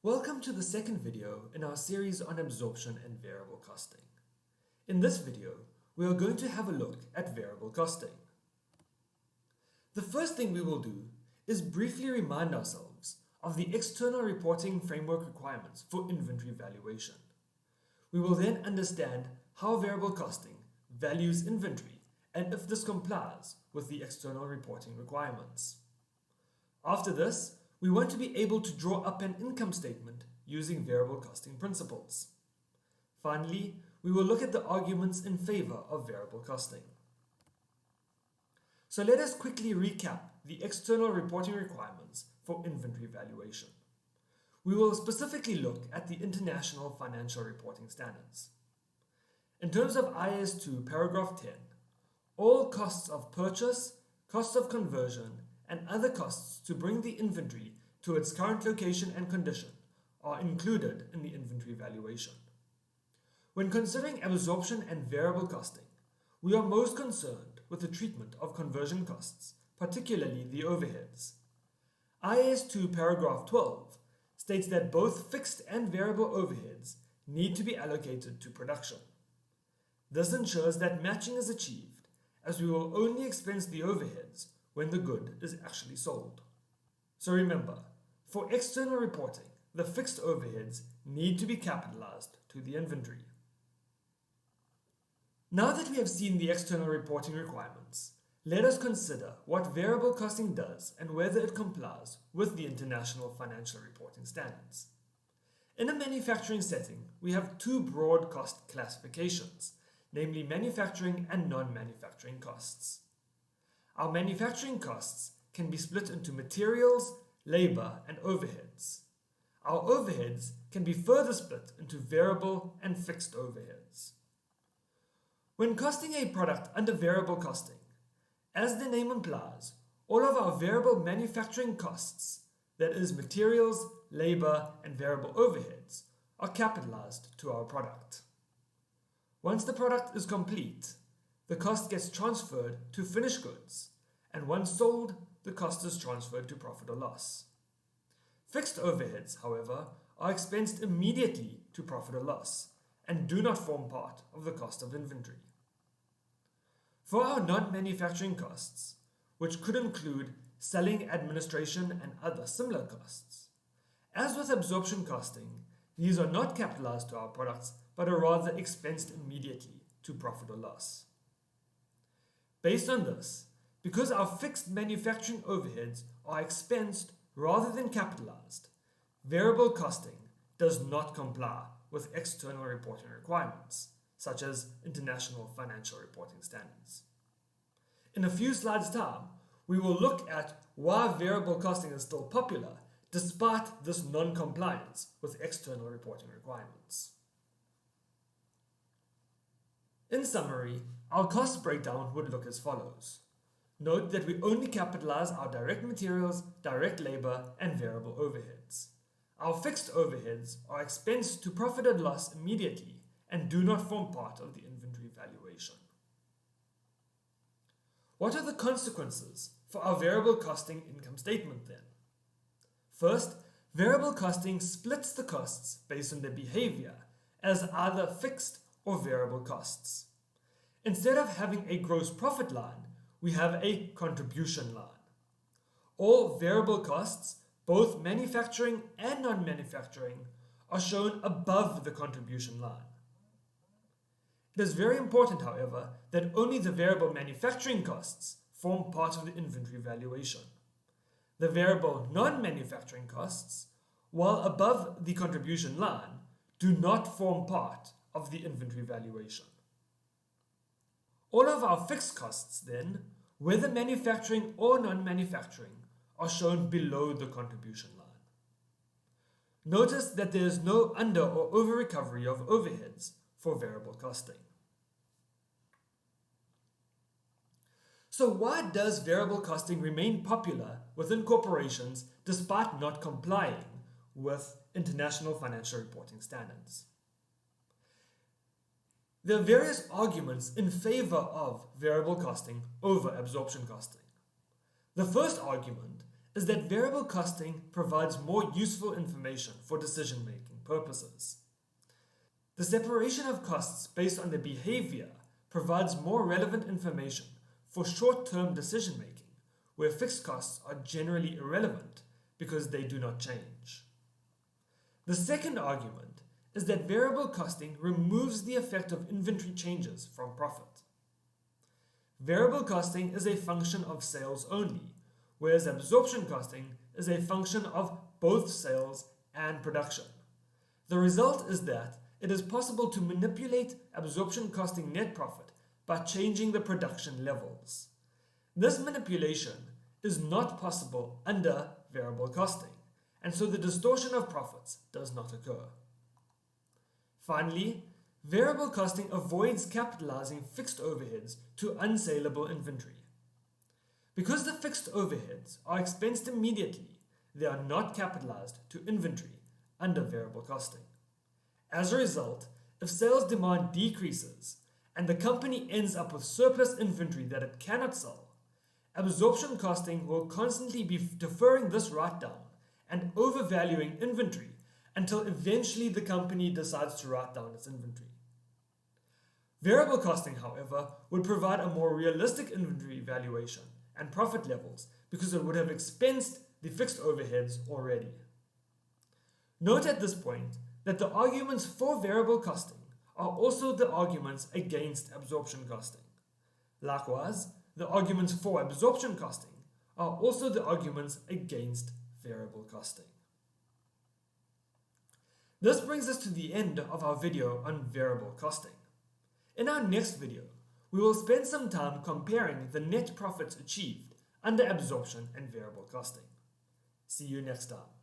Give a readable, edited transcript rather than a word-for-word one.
Welcome to the second video in our series on absorption and variable costing. In this video, we are going to have a look at variable costing. The first thing we will do is briefly remind ourselves of the external reporting framework requirements for inventory valuation. We will then understand how variable costing values inventory and if this complies with the external reporting requirements. After this, we want to be able to draw up an income statement using variable costing principles. Finally, we will look at the arguments in favor of variable costing. So let us quickly recap the external reporting requirements for inventory valuation. We will specifically look at the International Financial Reporting Standards. In terms of IAS 2 paragraph 10, all costs of purchase, costs of conversion, and other costs to bring the inventory to its current location and condition are included in the inventory valuation. When considering absorption and variable costing, we are most concerned with the treatment of conversion costs, particularly the overheads. IAS 2 paragraph 12 states that both fixed and variable overheads need to be allocated to production. This ensures that matching is achieved, as we will only expense the overheads when the good is actually sold. So remember, for external reporting, the fixed overheads need to be capitalized to the inventory. Now that we have seen the external reporting requirements, let us consider what variable costing does and whether it complies with the International Financial Reporting Standards. In a manufacturing setting, we have two broad cost classifications, namely manufacturing and non-manufacturing costs. Our manufacturing costs can be split into materials, labor, and overheads. Our overheads can be further split into variable and fixed overheads. When costing a product under variable costing, as the name implies, all of our variable manufacturing costs, that is materials, labor, and variable overheads, are capitalized to our product. Once the product is complete, the cost gets transferred to finished goods, and once sold, the cost is transferred to profit or loss. Fixed overheads, however, are expensed immediately to profit or loss and do not form part of the cost of inventory. For our non-manufacturing costs, which could include selling, administration, and other similar costs, as with absorption costing, these are not capitalized to our products but are rather expensed immediately to profit or loss. Based on this, because our fixed manufacturing overheads are expensed rather than capitalized, variable costing does not comply with external reporting requirements, such as International Financial Reporting Standards. In a few slides' time, we will look at why variable costing is still popular despite this non-compliance with external reporting requirements. In summary, our cost breakdown would look as follows. Note that we only capitalize our direct materials, direct labor, and variable overheads. Our fixed overheads are expensed to profit and loss immediately and do not form part of the inventory valuation. What are the consequences for our variable costing income statement then? First, variable costing splits the costs based on their behavior as either fixed or variable costs. Instead of having a gross profit line, we have a contribution line. All variable costs, both manufacturing and non-manufacturing, are shown above the contribution line. It is very important, however, that only the variable manufacturing costs form part of the inventory valuation. The variable non-manufacturing costs, while above the contribution line, do not form part of the inventory valuation. All of our fixed costs, then, whether manufacturing or non-manufacturing, are shown below the contribution line. Notice that there is no under or over recovery of overheads for variable costing. So why does variable costing remain popular within corporations despite not complying with International Financial Reporting Standards? There are various arguments in favor of variable costing over absorption costing. The first argument is that variable costing provides more useful information for decision-making purposes. The separation of costs based on their behavior provides more relevant information for short-term decision-making, where fixed costs are generally irrelevant because they do not change. The second argument is that variable costing removes the effect of inventory changes from profit. Variable costing is a function of sales only, whereas absorption costing is a function of both sales and production. The result is that it is possible to manipulate absorption costing net profit by changing the production levels. This manipulation is not possible under variable costing, and so the distortion of profits does not occur. Finally, variable costing avoids capitalizing fixed overheads to unsaleable inventory. Because the fixed overheads are expensed immediately, they are not capitalized to inventory under variable costing. As a result, if sales demand decreases and the company ends up with surplus inventory that it cannot sell, absorption costing will constantly be deferring this write-down and overvaluing inventory until eventually the company decides to write down its inventory. Variable costing, however, would provide a more realistic inventory valuation and profit levels because it would have expensed the fixed overheads already. Note at this point that the arguments for variable costing are also the arguments against absorption costing. Likewise, the arguments for absorption costing are also the arguments against variable costing. This brings us to the end of our video on variable costing. In our next video, we will spend some time comparing the net profits achieved under absorption and variable costing. See you next time.